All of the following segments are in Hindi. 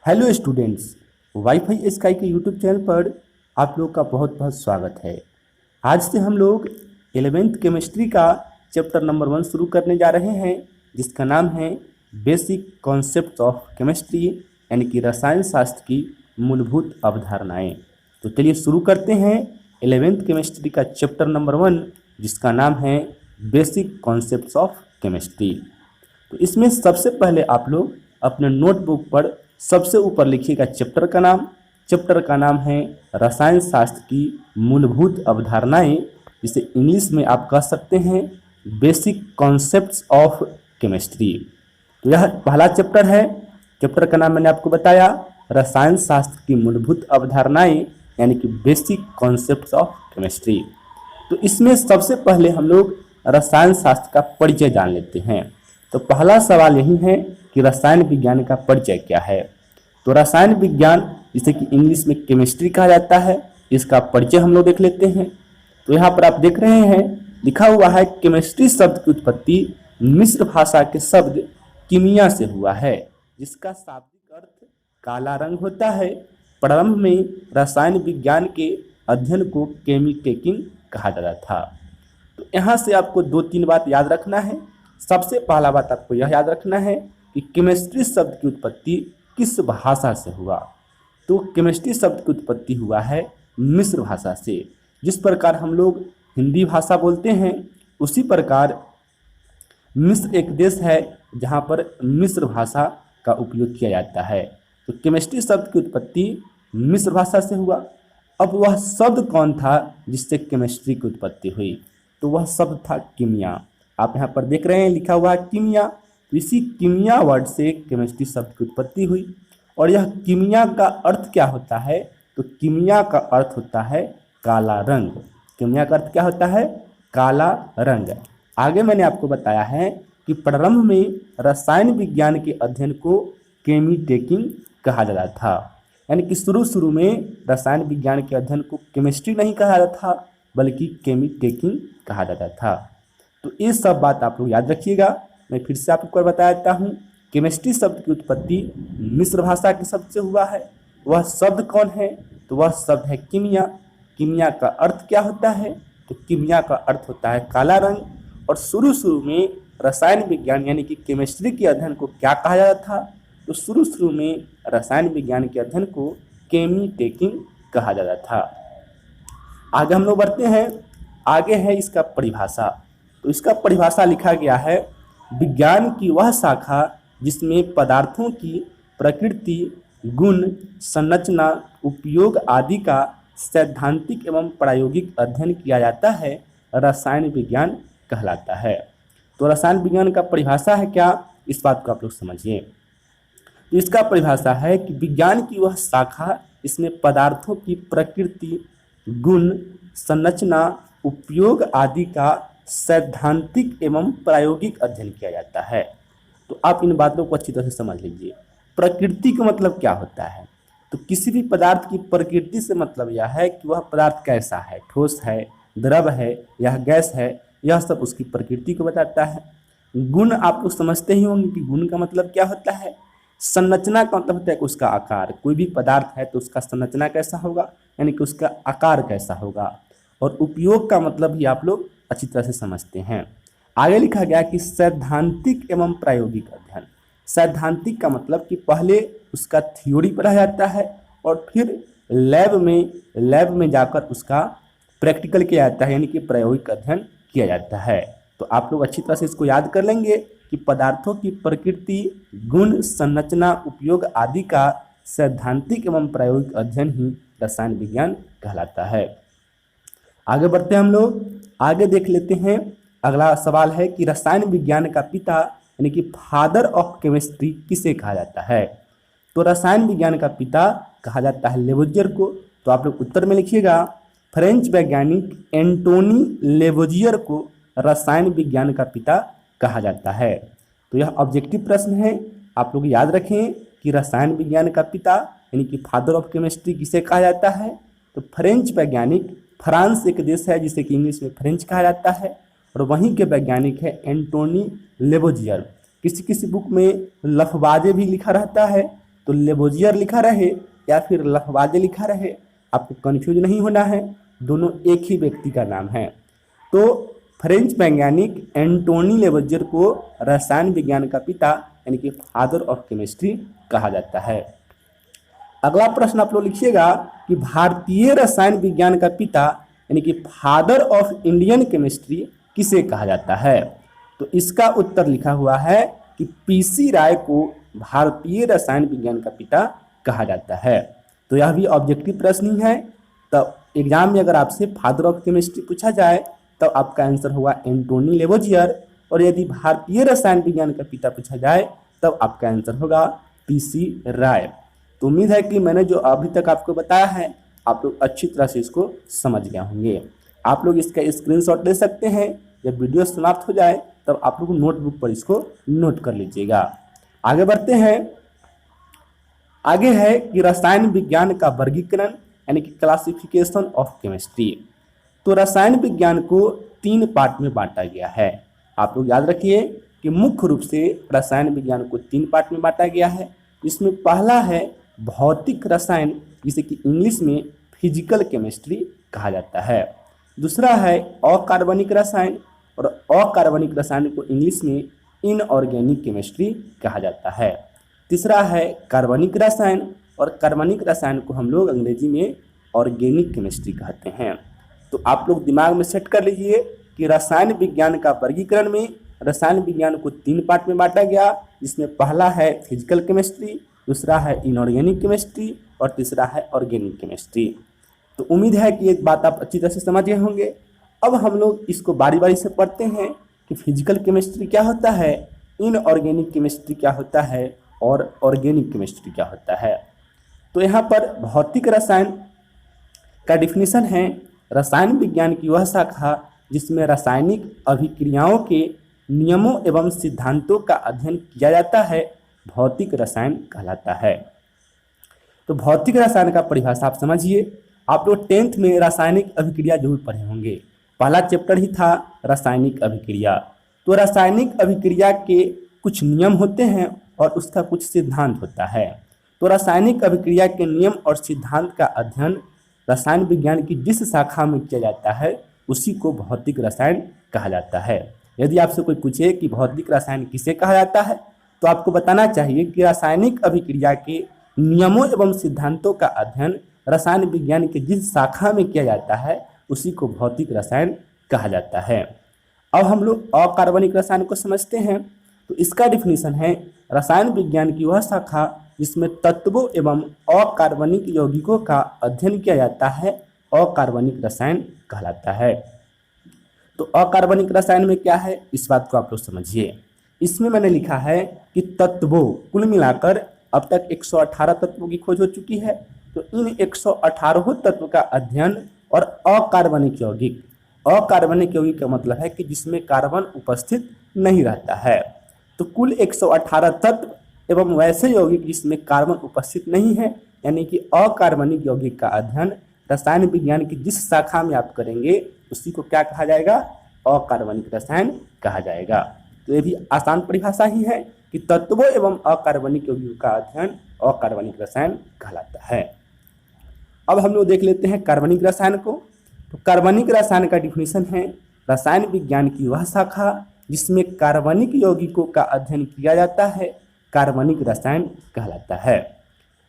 हेलो स्टूडेंट्स, वाईफाई स्काई के यूट्यूब चैनल पर आप लोग का बहुत बहुत स्वागत है। आज से हम लोग 11th केमिस्ट्री का चैप्टर नंबर 1 शुरू करने जा रहे हैं, जिसका नाम है बेसिक कॉन्सेप्ट ऑफ केमिस्ट्री, यानी कि रसायन शास्त्र की मूलभूत अवधारणाएं। तो चलिए शुरू करते हैं 11th केमिस्ट्री का चैप्टर नंबर 1, जिसका नाम है बेसिक कॉन्सेप्ट्स ऑफ केमिस्ट्री। तो इसमें सबसे पहले आप लोग अपने नोटबुक पर सबसे ऊपर लिखिएगा चैप्टर का नाम। चैप्टर का नाम है रसायन शास्त्र की मूलभूत अवधारणाएं, जिसे इंग्लिश में आप कह सकते हैं बेसिक कॉन्सेप्ट्स ऑफ केमिस्ट्री। तो यह पहला चैप्टर है। चैप्टर का नाम मैंने आपको बताया, रसायन शास्त्र की मूलभूत अवधारणाएं, यानी कि बेसिक कॉन्सेप्ट्स ऑफ केमिस्ट्री। तो इसमें सबसे पहले हम लोग रसायन शास्त्र का परिचय जान लेते हैं। तो पहला सवाल यही है कि रसायन विज्ञान का परिचय क्या है। तो रसायन विज्ञान, जिसे कि इंग्लिश में केमिस्ट्री कहा जाता है, इसका परिचय हम लोग देख लेते हैं। तो यहाँ पर आप देख रहे हैं लिखा हुआ है, केमिस्ट्री शब्द की उत्पत्ति मिस्र भाषा के शब्द कीमिया से हुआ है, जिसका शाब्दिक अर्थ काला रंग होता है। प्रारंभ में रसायन विज्ञान के अध्ययन को केमिटेकिंग कहा जाता था। तो यहाँ से आपको 2-3 बात याद रखना है। सबसे पहला बात आपको यह याद रखना है कि केमिस्ट्री शब्द की उत्पत्ति किस भाषा से हुआ। तो केमिस्ट्री शब्द की उत्पत्ति हुआ है मिस्र भाषा से। जिस प्रकार हम लोग हिंदी भाषा बोलते हैं, उसी प्रकार मिस्र एक देश है जहाँ पर मिस्र भाषा का उपयोग किया जाता है। तो केमिस्ट्री शब्द की उत्पत्ति मिस्र भाषा से हुआ। अब वह शब्द कौन था जिससे केमिस्ट्री की उत्पत्ति हुई? तो वह शब्द था कीमिया। आप यहाँ पर देख रहे हैं लिखा हुआ है कीमिया। तो इसी कीमिया वर्ड से केमिस्ट्री शब्द की उत्पत्ति हुई। और यह कीमिया का अर्थ क्या होता है? तो कीमिया का अर्थ होता है काला रंग। कीमिया का अर्थ क्या होता है? काला रंग। आगे मैंने आपको बताया है कि प्रारंभ में रसायन विज्ञान के अध्ययन को केमिटेकिंग कहा जाता था, यानी कि शुरू में रसायन विज्ञान के अध्ययन को केमिस्ट्री नहीं कहा जाता था, बल्कि केमिटेकिंग कहा जाता था। तो ये सब बात आप लोग याद रखिएगा। मैं फिर से आपको बता देता हूँ, केमिस्ट्री शब्द की उत्पत्ति मिस्र भाषा के शब्द से हुआ है। वह शब्द कौन है? तो वह शब्द है कीमिया। कीमिया का अर्थ क्या होता है? तो कीमिया का अर्थ होता है काला रंग। और शुरू में रसायन विज्ञान यानी कि केमिस्ट्री के अध्ययन को क्या कहा जाता था? तो शुरू में रसायन विज्ञान के अध्ययन को केमिटेकिंग कहा जाता था। आगे हम लोग बढ़ते हैं। आगे है इसका परिभाषा। तो इसका परिभाषा लिखा गया है, विज्ञान की वह शाखा जिसमें पदार्थों की प्रकृति, गुण, संरचना, उपयोग आदि का सैद्धांतिक एवं प्रायोगिक अध्ययन किया जाता है, रसायन विज्ञान कहलाता है। तो रसायन विज्ञान का परिभाषा है क्या, इस बात को आप लोग समझिए। तो इसका परिभाषा है कि विज्ञान की वह शाखा इसमें पदार्थों की प्रकृति, गुण, संरचना, उपयोग आदि का सैद्धांतिक एवं प्रायोगिक अध्ययन किया जाता है। तो आप इन बातों को अच्छी तरह से समझ लीजिए। प्रकृति का मतलब क्या होता है? तो किसी भी पदार्थ की प्रकृति से मतलब यह है कि वह पदार्थ कैसा है, ठोस है, द्रव है, यह गैस है, यह सब उसकी प्रकृति को बताता है। गुण आप लोग समझते ही होंगे कि गुण का मतलब क्या होता है। संरचना का मतलब होता है कि उसका आकार, कोई भी पदार्थ है तो उसका संरचना कैसा होगा, यानी कि उसका आकार कैसा होगा। और उपयोग का मतलब भी आप लोग अच्छी तरह से समझते हैं। आगे लिखा गया कि सैद्धांतिक एवं प्रायोगिक अध्ययन। सैद्धांतिक का मतलब कि पहले उसका थ्योरी पढ़ा जाता है और फिर लैब में जाकर उसका प्रैक्टिकल किया जाता है, यानी कि प्रायोगिक अध्ययन किया जाता है। तो आप लोग अच्छी तरह से इसको याद कर लेंगे कि पदार्थों की प्रकृति, गुण, संरचना, उपयोग आदि का सैद्धांतिक एवं प्रायोगिक अध्ययन ही रसायन विज्ञान कहलाता है। आगे बढ़ते हैं हम लोग। आगे देख लेते हैं। अगला सवाल है कि रसायन विज्ञान का पिता यानी कि फादर ऑफ केमिस्ट्री किसे कहा जाता है? तो रसायन विज्ञान का पिता कहा जाता है लेवोजियर को। तो आप लोग उत्तर में लिखिएगा, फ्रेंच वैज्ञानिक एंटोनी लेवोजियर को रसायन विज्ञान का पिता कहा जाता है। तो यह ऑब्जेक्टिव प्रश्न है। आप लोग याद रखें कि रसायन विज्ञान का पिता यानी कि फादर ऑफ केमिस्ट्री किसे कहा जाता है? तो फ्रेंच वैज्ञानिक, फ्रांस एक देश है जिसे कि इंग्लिश में फ्रेंच कहा जाता है, और वहीं के वैज्ञानिक है एंटोनी लेवोजियर। किसी किसी बुक में लफबाजे भी लिखा रहता है, तो लेबोजियर लिखा रहे या फिर लहवाजे लिखा रहे, आपको कन्फ्यूज नहीं होना है, दोनों एक ही व्यक्ति का नाम है। तो फ्रेंच वैज्ञानिक एंटोनी लेबोजियर को रसायन विज्ञान का पिता यानी कि फादर ऑफ केमिस्ट्री कहा जाता है। अगला प्रश्न आप लोग लिखिएगा कि भारतीय रसायन विज्ञान का पिता यानी कि फादर ऑफ इंडियन केमिस्ट्री किसे कहा जाता है? तो इसका उत्तर लिखा हुआ है कि पीसी राय को भारतीय रसायन विज्ञान का पिता कहा जाता है। तो यह भी ऑब्जेक्टिव प्रश्न ही है। तो एग्जाम में अगर आपसे फादर ऑफ केमिस्ट्री पूछा जाए तो आपका आंसर होगा एंटोनी लेबोजियर, और यदि भारतीय रसायन विज्ञान का पिता पूछा जाए तब आपका आंसर होगा पीसी राय। तो उम्मीद है कि मैंने जो अभी तक आपको बताया है आप लोग अच्छी तरह से इसको समझ गए होंगे। आप लोग इसका स्क्रीनशॉट ले सकते हैं, जब वीडियो समाप्त हो जाए तब आप लोग नोटबुक पर इसको नोट कर लीजिएगा। आगे बढ़ते हैं। आगे है कि रसायन विज्ञान का वर्गीकरण यानी कि क्लासिफिकेशन ऑफ केमिस्ट्री। तो रसायन विज्ञान को 3 पार्ट में बांटा गया है। आप लोग याद रखिए कि मुख्य रूप से रसायन विज्ञान को 3 पार्ट में बांटा गया है। इसमें पहला है भौतिक रसायन, जिसे कि इंग्लिश में फिजिकल केमिस्ट्री कहा जाता है। दूसरा है अकार्बनिक रसायन, और अकार्बनिक रसायन को इंग्लिश में इनऑर्गेनिक केमिस्ट्री कहा जाता है। तीसरा है कार्बनिक रसायन, और कार्बनिक रसायन को हम लोग अंग्रेजी में ऑर्गेनिक केमिस्ट्री कहते हैं। तो आप लोग दिमाग में सेट कर लीजिए कि रसायन विज्ञान का वर्गीकरण में रसायन विज्ञान को 3 पार्ट में बांटा गया, जिसमें पहला है फिजिकल केमिस्ट्री, दूसरा है इनऑर्गेनिक केमिस्ट्री और तीसरा है ऑर्गेनिक केमिस्ट्री। तो उम्मीद है कि ये बात आप अच्छी तरह से समझ गए होंगे। अब हम लोग इसको बारी बारी से पढ़ते हैं कि फिजिकल केमिस्ट्री क्या होता है, इनऑर्गेनिक केमिस्ट्री क्या होता है और ऑर्गेनिक केमिस्ट्री क्या होता है। तो यहाँ पर भौतिक रसायन का डिफिनीशन है रसायन विज्ञान की वह शाखा जिसमें रासायनिक अभिक्रियाओं के नियमों एवं सिद्धांतों का अध्ययन किया जाता है, भौतिक रसायन कहलाता है। तो भौतिक रसायन का परिभाषा आप समझिए। आप लोग 10th में रासायनिक अभिक्रिया जरूर पढ़े होंगे, पहला चैप्टर ही था रासायनिक अभिक्रिया। तो रासायनिक अभिक्रिया के कुछ नियम होते हैं और उसका कुछ सिद्धांत होता है। तो रासायनिक अभिक्रिया के नियम और सिद्धांत का अध्ययन रसायन विज्ञान की जिस शाखा में किया जाता है उसी को भौतिक रसायन कहा जाता है। यदि आपसे कोई पूछे कि भौतिक रसायन किसे कहा जाता है तो आपको बताना चाहिए कि रासायनिक अभिक्रिया के नियमों एवं सिद्धांतों का अध्ययन रसायन विज्ञान के जिस शाखा में किया जाता है उसी को भौतिक रसायन कहा जाता है। अब हम लोग अकार्बनिक रसायन को समझते हैं। तो इसका डिफिनीशन है रसायन विज्ञान की वह शाखा जिसमें तत्वों एवं अकार्बनिक यौगिकों का अध्ययन किया जाता है, अकार्बनिक रसायन कहलाता है। तो अकार्बनिक रसायन में क्या है इस बात को आप लोग समझिए। इसमें मैंने लिखा है कि तत्वों कुल मिलाकर अब तक 118 तत्वों की खोज हो चुकी है। तो इन 118 तत्व का अध्ययन और अकार्बनिक यौगिक, अकार्बनिक यौगिक का मतलब है कि जिसमें कार्बन उपस्थित नहीं रहता है। तो कुल 118 तत्व एवं वैसे यौगिक जिसमें कार्बन उपस्थित नहीं है यानी कि अकार्बनिक यौगिक का अध्ययन रसायन विज्ञान की जिस शाखा में आप करेंगे उसी को क्या कहा जाएगा, अकार्बनिक रसायन कहा जाएगा। तो ये भी आसान परिभाषा ही है कि तत्वों एवं अकार्बनिक यौगिकों का अध्ययन अकार्बनिक रसायन कहलाता है। अब हम लोग देख लेते हैं कार्बनिक रसायन को। तो कार्बनिक रसायन का डिफिनीशन है रसायन विज्ञान की वह शाखा जिसमें कार्बनिक यौगिकों का अध्ययन किया जाता है, कार्बनिक रसायन कहलाता है।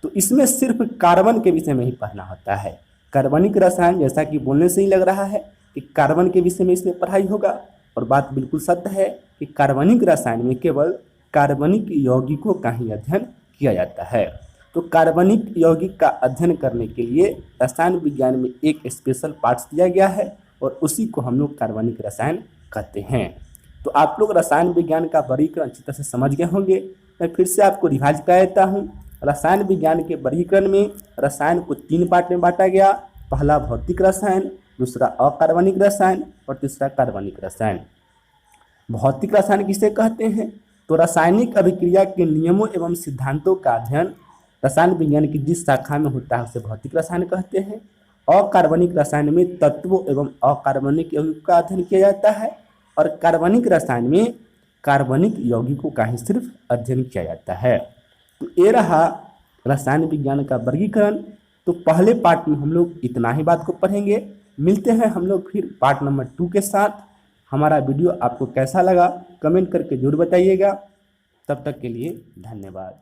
तो इसमें सिर्फ कार्बन के विषय में ही पढ़ना होता है। कार्बनिक रसायन जैसा कि बोलने से ही लग रहा है कि कार्बन के विषय में इसमें पढ़ाई होगा, और बात बिल्कुल सत्य है कि कार्बनिक रसायन में केवल कार्बनिक यौगिकों का ही अध्ययन किया जाता है। तो कार्बनिक यौगिक का अध्ययन करने के लिए रसायन विज्ञान में एक स्पेशल पार्ट्स दिया गया है और उसी को हम लोग कार्बनिक रसायन कहते हैं। तो आप लोग रसायन विज्ञान का वर्गीकरण अच्छी तरह से समझ गए होंगे। मैं फिर से आपको रिवाइज कर देता हूँ। रसायन विज्ञान के वर्गीकरण में रसायन को 3 पार्ट में बांटा गया, पहला भौतिक रसायन, दूसरा अकार्बनिक रसायन और तीसरा कार्बनिक रसायन। भौतिक रसायन किसे कहते हैं, तो रासायनिक अभिक्रिया के नियमों एवं सिद्धांतों का अध्ययन रसायन विज्ञान की जिस शाखा में होता है उसे भौतिक रसायन कहते हैं। अकार्बनिक रसायन में तत्वों एवं अकार्बनिक यौगिकों का अध्ययन किया जाता है, और कार्बनिक रसायन में कार्बनिक यौगिकों का ही सिर्फ अध्ययन किया जाता है। तो ये रहा रसायन विज्ञान का वर्गीकरण। तो पहले पार्ट में हम लोग इतना ही बात को पढ़ेंगे। मिलते हैं हम लोग फिर पार्ट नंबर 2 के साथ। हमारा वीडियो आपको कैसा लगा कमेंट करके जरूर बताइएगा। तब तक के लिए धन्यवाद।